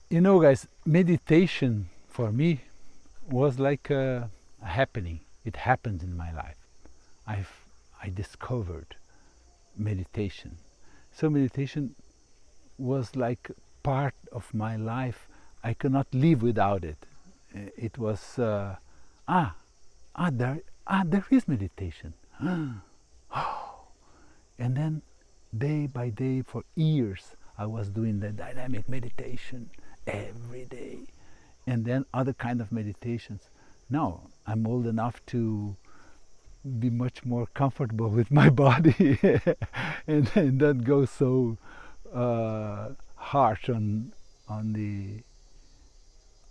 You know, guys, meditation for me was like a happening. It happened in my life. I've I discovered meditation. So meditation was like part of my life. I cannot live without it. It was ah there is meditation. And then day by day for years I was doing the dynamic meditation every day, and then other kind of meditations. Now I'm old enough to be much more comfortable with my body and not go so harsh on the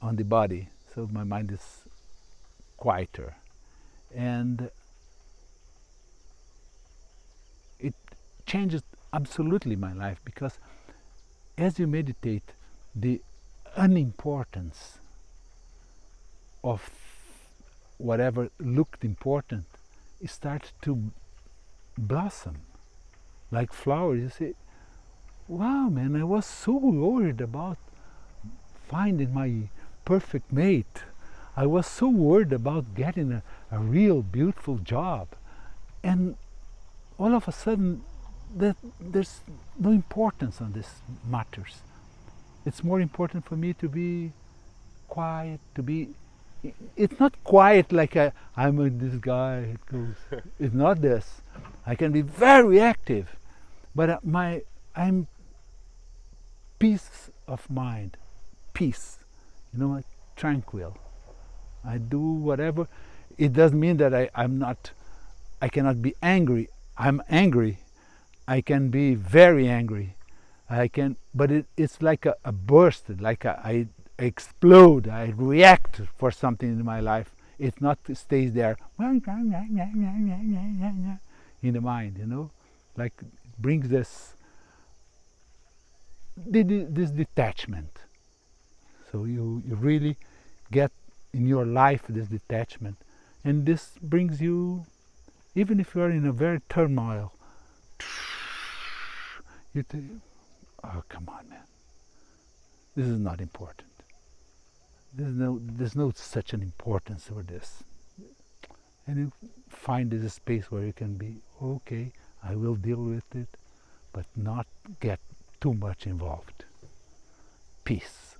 on the body. So my mind is quieter, and it changes absolutely my life because as you meditate, the unimportance of whatever looked important, it starts to blossom like flowers. You say, wow, man, I was so worried about finding my perfect mate. I was so worried about getting a real beautiful job. And all of a sudden, there's no importance on these matters. It's more important for me to be quiet, to be. It's not quiet like I'm this guy. It goes. It's not this. I can be very active, but I'm peace of mind, peace. You know, tranquil. I do whatever. It doesn't mean that I'm not. I cannot be angry. I'm angry. I can be very angry. I can, but it's like a burst, like I explode, I react for something in my life. It not stays there in the mind, you know, like it brings this detachment. So you really get in your life this detachment, and this brings you, even if you are in a very turmoil, you think, oh come on, man, this is not important. There's no such an importance for this. And you find this space where you can be okay. I will deal with it, but not get too much involved. Peace.